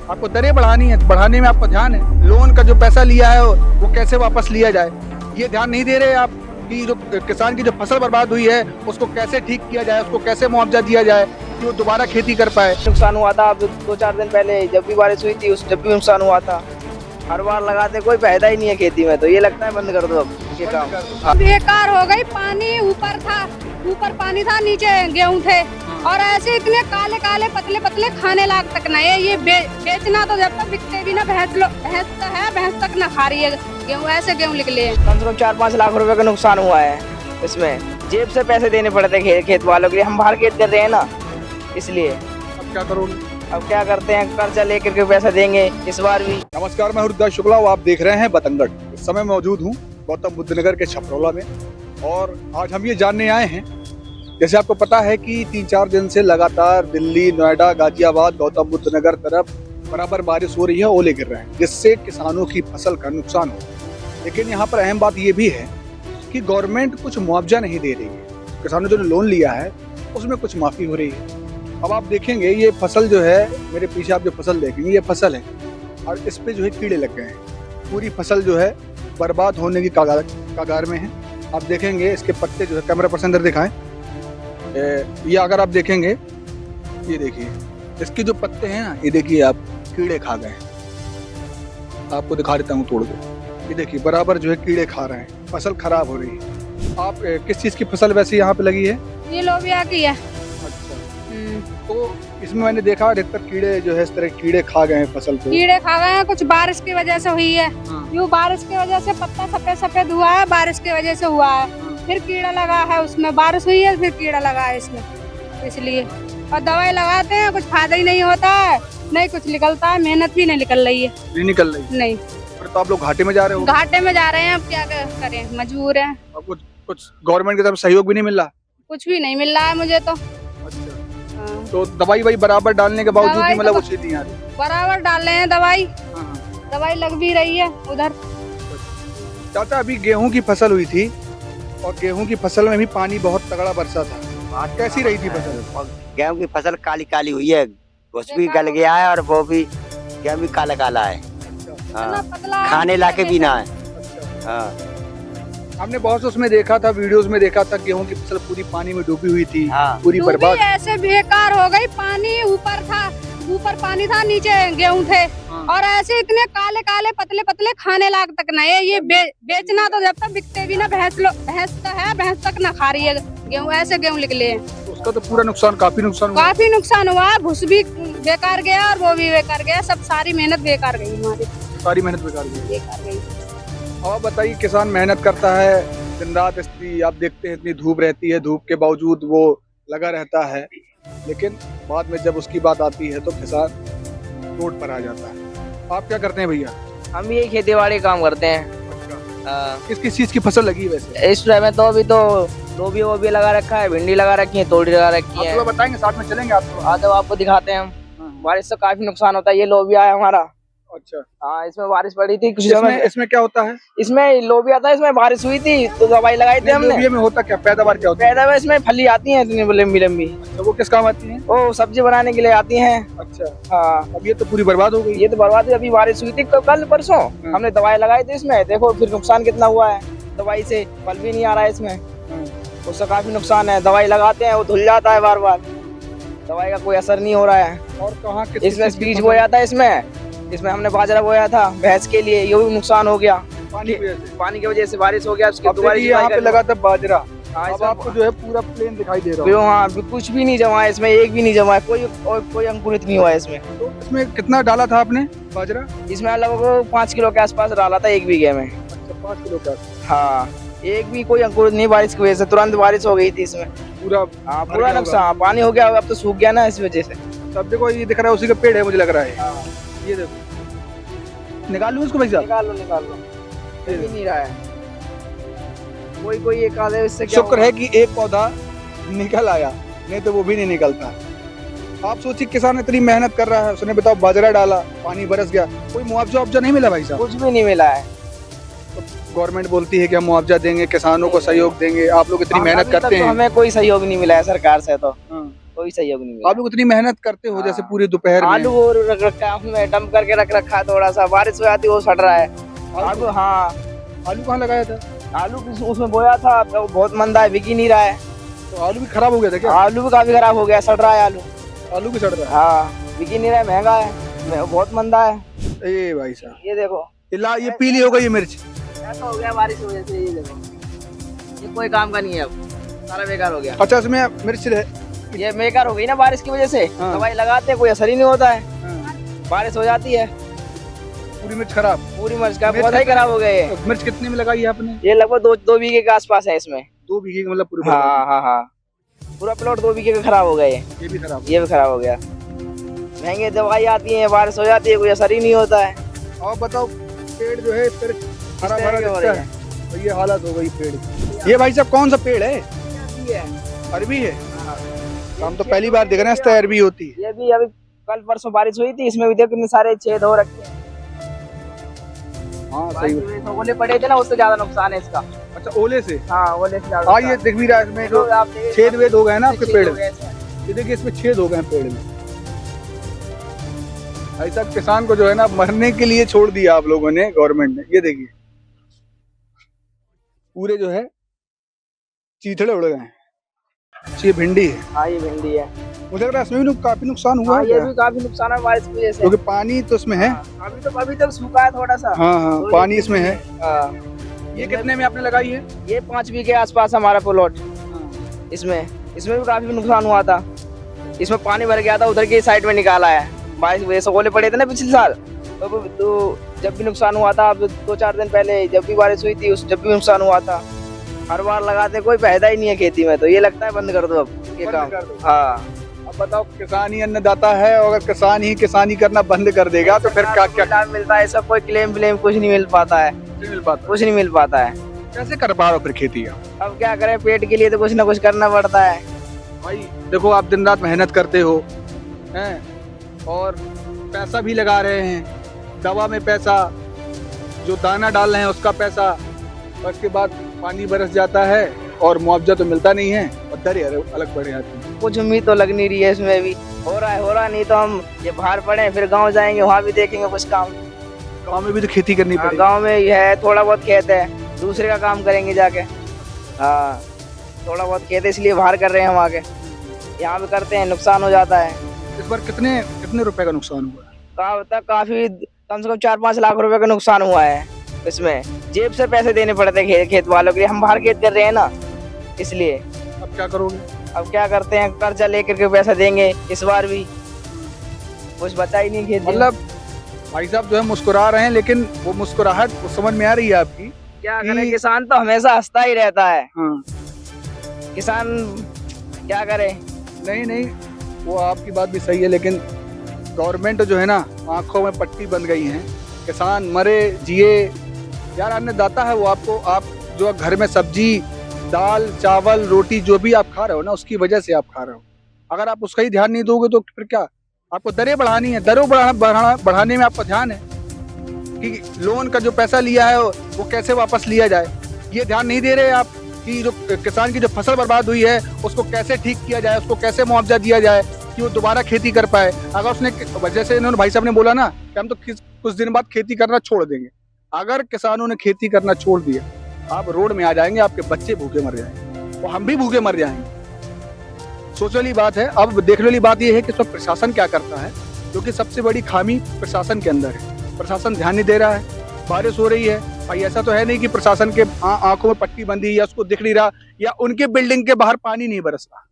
आपको दरें बढ़ानी है, बढ़ाने में आपका ध्यान है। लोन का जो पैसा लिया है वो कैसे वापस लिया जाए, ये ध्यान नहीं दे रहे आप कि जो किसान की जो फसल बर्बाद हुई है उसको कैसे ठीक किया जाए, उसको कैसे मुआवजा दिया जाए कि वो दोबारा खेती कर पाए। नुकसान हुआ था अब 2-4 दिन पहले, जब भी बारिश हुई थी उस जब भी नुकसान हुआ था। हर बार लगाते कोई फायदा ही नहीं है खेती में, तो ये लगता है बंद कर दो अब ये काम। बेकार हो गई। पानी ऊपर था, ऊपर पानी था, नीचे गेहूं थे और ऐसे इतने काले काले पतले पतले खाने लायक तक नहीं है। ये बेचना तो जब तक बिकते भी ना, भैंस तो है, भैंस तक ना खा रही है गेहूं, ऐसे गेहूं निकले हैं। कम से कम 4-5 लाख रुपए का नुकसान हुआ है इसमें। जेब से पैसे देने पड़ते खेत वालों के लिए, हम बाहर खेत कर रहे हैं ना, इसलिए। अब क्या करोगे? अब क्या करते हैं, कर्जा लेकर के पैसा देंगे इस बार भी। नमस्कार, मैं हृदय शुक्ला, आप देख रहे हैं बतंगड़। इस समय मौजूद हूँ गौतम बुद्ध नगर के छपरौला में और आज हम ये जानने आए हैं, जैसे आपको पता है कि 3-4 दिन से लगातार दिल्ली, नोएडा, गाजियाबाद, गौतम बुद्ध नगर तरफ बराबर बारिश हो रही है, ओले गिर रहे हैं, जिससे किसानों की फसल का नुकसान हो। लेकिन यहाँ पर अहम बात ये भी है कि गवर्नमेंट कुछ मुआवजा नहीं दे रही है। किसानों जो लोन लिया है उसमें कुछ माफी हो रही है। अब आप देखेंगे ये फसल जो है, मेरे पीछे आप जो फसल देखेंगे ये फसल है और इस पे जो है कीड़े लग गए हैं। पूरी फसल जो है बर्बाद होने की कगार में है। आप देखेंगे इसके पत्ते जो है, कैमरा पर्सन अंदर दिखाएं, ये अगर आप देखेंगे, ये देखिए इसके जो पत्ते हैं ना, ये देखिए आप, कीड़े खा गए हैं। आपको दिखा देता हूँ तोड़ के, ये देखिए बराबर जो है कीड़े खा रहे हैं, फसल खराब हो रही है। आप किस चीज की फसल वैसे यहाँ पे लगी है? ये लोबिया की है। अच्छा, तो इसमें मैंने देखा अधिकतर कीड़े जो है इस तरह कीड़े खा गए हैं फसल को। कीड़े खा गए हैं, कुछ बारिश की वजह से हुई है। यूँ बारिश की वजह से पत्ता सफेद सफेद हुआ है, बारिश की वजह से हुआ है। फिर कीड़ा लगा है उसमें, बारिश हुई है फिर कीड़ा लगा है इसमें, इसलिए। और दवाई लगाते हैं, कुछ फायदा ही नहीं होता है, नहीं कुछ निकलता है, मेहनत भी नहीं निकल रही है। नहीं निकल रही? नहीं। तो आप लोग घाटे में जा रहे हो? घाटे में जा रहे हैं, अब क्या करें, मजबूर हैं। कुछ गवर्नमेंट की तरफ सहयोग भी नहीं मिल रहा? कुछ भी नहीं मिल रहा है मुझे तो। अच्छा, हाँ। तो दवाई वही बराबर डालने के बावजूद भी मतलब तो उचित नहीं आ रही? बराबर डाल रहे हैं दवाई, दवाई लग भी रही है उधर। चाचा, अभी गेहूं की फसल हुई थी और गेहूं की फसल में भी पानी बहुत तगड़ा बरसा था, कैसी रही थी फसल? गेहूं की फसल काली काली हुई है, घुस भी गल गया है और वो भी गेहूं भी काला काला है। हाँ, खाने लाके भी ना है। हाँ, हमने बहुत से उसमें देखा था, वीडियोस में देखा था, गेहूं की फसल पूरी पानी में डूबी हुई थी। हाँ। पूरी बर्बाद। ऐसे बेकार हो गई। पानी ऊपर था, ऊपर पानी था, नीचे गेहूं थे। हाँ। और ऐसे इतने काले काले पतले पतले खाने लायक तक नहीं है। ये बेचना तो जब तक बिकते भी ना, भैंस तो है, भैंस तक ना खा रही है गेहूं, ऐसे गेहूं निकले हैं। उसका तो पूरा नुकसान, काफी नुकसान हुआ। काफी नुकसान हुआ, भूस भी बेकार गया और वो भी बेकार गया, सब सारी मेहनत बेकार गई हमारी। सारी मेहनत बेकार गई। अब बताइए, किसान मेहनत करता है दिन रात, स्त्री आप देखते हैं इतनी धूप रहती है, धूप के बावजूद वो लगा रहता है, लेकिन बाद में जब उसकी बात आती है तो किसान रोड पर आ जाता है। आप क्या करते हैं भैया? हम यही खेती बाड़ी काम करते हैं। किस किस चीज की फसल लगी वैसे इस टाइम में तो अभी तो लोबिया वोबिया लगा रखा है, भिंडी लगा रखी है, तोड़ी लगा रखी है। आप बताएंगे, साथ में चलेंगे आपको? हाँ, तो आपको दिखाते हैं हम। बारिश से काफी नुकसान होता है। ये लोबिया है हमारा। अच्छा। हाँ, इसमें बारिश पड़ी थी कुछ इसमें क्या होता है? इसमें लोबिया था, इसमें बारिश हुई थी तो दवाई लगाई थी हमने। लोबिया में होता क्या, पैदावार क्या होती है? पैदावार इसमें फली आती है इतनी लंबी लंबी। अच्छा, वो किस काम आती है? वो सब्जी बनाने के लिए आती है। अच्छा। हाँ, अब ये तो पूरी बर्बाद हो गई। ये तो बर्बाद हुई। अभी बारिश हुई थी कल परसों, हमने दवाई लगाई थी इसमें, देखो फिर नुकसान कितना हुआ है। दवाई से फल भी नहीं आ रहा है इसमें, उससे काफी नुकसान है। दवाई लगाते हैं वो धुल जाता है बार बार, दवाई का कोई असर नहीं हो रहा है। और कहाँ इसमें बीज बोया था, इसमें हमने बाजरा बोया था भैंस के लिए, ये भी नुकसान हो गया पानी की वजह से। बारिश हो गया उसके दोबारा यहाँ पे लगा था बाजरा। हाँ, अब आपको जो है पूरा प्लेन दिखाई दे रहा है। हाँ, कुछ भी नहीं जमा है इसमें, एक भी नहीं जमा है, कोई अंकुरित नहीं हुआ है इसमें। तो इसमें कितना डाला था आपने बाजरा? इसमें लगभग 5 किलो के आसपास डाला था 1 बीघे में। अच्छा, 5 किलो का। हाँ, एक भी कोई अंकुरित नहीं, बारिश की वजह से तुरंत बारिश हो गई थी इसमें पूरा। हाँ, पूरा नुकसान, पानी हो गया, अब तो सूख गया ना इस वजह से। अब देखो ये दिख रहा है, उसी का पेड़ है मुझे लग रहा है। ये देखो, निकाल लूं इसको भाई साहब? निकाल लो। ये भी नहीं रहा है, कोई एक आधे इससे क्या शुक्र है कि एक पौधा निकल आया, नहीं तो वो भी नहीं निकलता। आप सोचिए, किसान इतनी मेहनत कर रहा है, उसने बताओ बाजरा डाला, पानी बरस गया, कोई मुआवजा नहीं मिला भाई साहब? कुछ भी नहीं मिला है। गवर्नमेंट बोलती है कि हम मुआवजा देंगे, किसानों को सहयोग देंगे, आप लोग इतनी मेहनत करते हैं। हमें कोई सहयोग नहीं मिला है सरकार से। तो कोई सहयोग नहीं मिला। आप लोग इतनी मेहनत करते हो जैसे हाँ। पूरी दोपहर में। आलू और रख रखा है उसमें, डंप करके रख रखा है, थोड़ा सा बारिश हो जाती है वो सड़ रहा है आलू। हाँ आलू कहाँ लगाया था? आलू उसमें बोया था, अब तो बहुत मंदा है, बिक ही नहीं रहा है। तो आलू भी खराब हो गया था क्या? आलू भी काफी खराब हो गया, सड़ रहा है आलू। आलू भी सड़ रहा हाँ बिक ही नहीं रहा है, महंगा है, बहुत मंदा है। है। ए भाई साहब, ये देखो ये पीली हो गई ये मिर्च। ऐसा हो गया बारिश की वजह से। ये देखो, ये कोई काम का नहीं है, अब सारा बेकार हो गया। अच्छा, इसमें मिर्च ये बेकार हो गई ना बारिश की वजह से। हाँ। दवाई लगाते हैं कोई असर ही नहीं होता है, बारिश हो जाती है पूरी मिर्च खराब। पूरी मिर्च का पौधा ही खराब हो गए। मिर्च कितने में लगाई है आपने? ये लगभग दो बीघे के आसपास है इसमें। 2 बीघे का मतलब पूरी? हाँ हाँ हाँ, पूरा प्लॉट 2 बीघे का खराब हो गए। ये भी खराब। ये भी खराब हो गया। महंगे दवाई आती है, बारिश हो जाती है, कोई असर ही नहीं होता है। और बताओ, पेड़ जो है फिर हरा भरा हो दिखता रही है, तो ये हालत हो गई पेड़ की। ये भाई साहब कौन सा पेड़ है? अरबी है। हम तो पहली बार देख रहे हैं इस तरह अरबी होती है। ये भी अभी कल परसों बारिश हुई थी, इसमें भी देखो कितने सारे छेद हो रखे हैं। हाँ सही। ओले पड़े थे ना, उससे ज्यादा नुकसान है इसका। अच्छा, ओले से? हाँ ओले से ज्यादा। हाँ, ये दिख भी रहा है इसमें जो आप देखिए, छेद वेद हो गए ना आपके पेड़ में। इसमें। ये देखिए, इसमें छेद हो गए हैं पेड़ में। भाई साहब, किसान को जो है ना मरने के लिए छोड़ दिया आप लोगों ने, गवर्नमेंट ने। ये देखिए पूरे जो है चीथड़े उड़ गए हैं। ये भिंडी है। हाँ ये भिंडी है। मुझे लग रहा है इसमें भी काफी नुकसान हुआ हाँ है ये क्या? भी काफी नुकसान है बारिश की वजह से, क्योंकि पानी तो इसमें है। अभी तक सूखा है थोड़ा सा। हाँ हाँ, तो पानी इसमें है। हाँ। ये कितने में आपने लगाई है? ये 5 बीघे के आसपास हमारा प्लॉट। इसमें भी काफी नुकसान हुआ था। इसमें पानी भर गया था, उधर की साइड में निकाला है। बारिश की वजह से ओले पड़े थे ना पिछले साल, तो जब भी नुकसान हुआ था। अब 2-4 दिन पहले जब भी बारिश हुई थी, जब भी नुकसान हुआ था। हर बार लगाते, कोई फायदा ही नहीं है खेती में, तो ये लगता है बंद कर दो अब ये काम। हाँ अब बताओ, किसान ही अन्नदाता है, और अगर किसान ही किसानी करना बंद कर देगा तो फिर क्या लाभ मिलता है? सब कोई क्लेम ब्लेम कुछ नहीं मिल पाता है, मिल पाता? कुछ नहीं मिल पाता है। कैसे कर पा रहे हो फिर खेती आप? अब क्या करें, पेट के लिए तो कुछ ना कुछ करना पड़ता है। भाई देखो, आप दिन रात मेहनत करते हो हैं, और पैसा भी लगा रहे हैं, दवा में पैसा, जो दाना डाल रहे हैं उसका पैसा, और उसके बाद पानी बरस जाता है और मुआवजा तो मिलता नहीं है, और दर अलग बढ़ जाती है। कुछ उम्मीद तो लग नहीं रही है इसमें भी। हो रहा नहीं तो हम ये बाहर पड़े, फिर गांव जाएंगे, वहाँ भी देखेंगे कुछ काम। गाँव में भी तो खेती करनी पड़ेगी। गांव में ये है, थोड़ा बहुत खेत है, दूसरे का काम करेंगे जाके। हाँ थोड़ा बहुत खेत है, इसलिए बाहर कर रहे हैं हम आगे। यहाँ भी करते हैं, नुकसान हो जाता है। इस बार कितने रुपए का नुकसान हुआ? काफी कम से कम 4-5 लाख रुपए का नुकसान हुआ है। इसमें जेब से पैसे देने पड़ते हैं खेत वालों के लिए। हम बाहर खेत कर रहे हैं ना, इसलिए। अब क्या करोगे? अब क्या करते हैं, कर्जा लेकर के पैसा देंगे। इस बार भी कुछ बचा ही नहीं खेत में। मतलब भाई साहब जो है मुस्कुरा रहे हैं, लेकिन वो मुस्कुराहट वो समझ में आ रही है आपकी? क्या करें, किसान तो हमेशा हंसता ही रहता है। हाँ। किसान क्या करे। नहीं, वो आपकी बात भी सही है, लेकिन गवर्नमेंट जो है ना, आंखों में पट्टी बंध गई है। किसान मरे जिए, यार अन्नदाता है वो। आप जो घर में सब्जी दाल चावल रोटी जो भी आप खा रहे हो ना, उसकी वजह से आप खा रहे हो। अगर आप उसका ही ध्यान नहीं दोगे तो फिर क्या? आपको दरें बढ़ानी है, दरों बढ़ाने में आपका ध्यान है कि लोन का जो पैसा लिया है वो कैसे वापस लिया जाए। ये ध्यान नहीं दे रहे आप कि जो किसान की जो फसल बर्बाद हुई है उसको कैसे ठीक किया जाए, उसको कैसे मुआवजा दिया जाए कि वो दोबारा खेती कर पाए। अगर उसने, जैसे इन्होंने भाई साहब ने बोला ना कि हम तो कुछ दिन बाद खेती करना छोड़ देंगे, अगर किसानों ने खेती करना छोड़ दिया, आप रोड में आ जाएंगे, आपके बच्चे भूखे मर जाएंगे और हम भी भूखे मर जाएंगे। सोचने वाली बात है। अब देखने वाली बात यह है कि इसमें प्रशासन क्या करता है, क्योंकि सबसे बड़ी खामी प्रशासन के अंदर है। प्रशासन ध्यान नहीं दे रहा है। बारिश हो रही है भाई, ऐसा तो है नहीं कि प्रशासन के आंखों में पट्टी बंधी, या उसको दिख नहीं रहा, या उनके बिल्डिंग के बाहर पानी नहीं बरस रहा।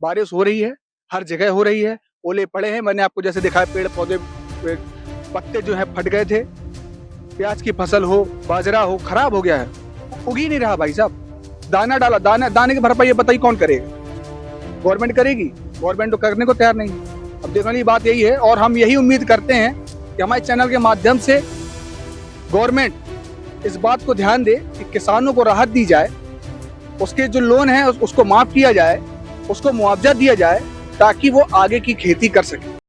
बारिश हो रही है, हर जगह हो रही है, ओले पड़े हैं। मैंने आपको जैसे दिखाया, पेड़ पौधे पत्ते जो है फट गए थे। प्याज की फसल हो, बाजरा हो, खराब हो गया है, उग ही नहीं रहा भाई साहब। दाना डाला, दाने की भरपाई बताइए कौन करेगा? गवर्नमेंट करेगी? गवर्नमेंट तो करने को तैयार नहीं है। अब देखने की बात यही है, और हम यही उम्मीद करते हैं कि हमारे चैनल के माध्यम से गवर्नमेंट इस बात को ध्यान दे कि किसानों को राहत दी जाए, उसके जो लोन है उसको माफ किया जाए, उसको मुआवजा दिया जाए, ताकि वो आगे की खेती कर सके।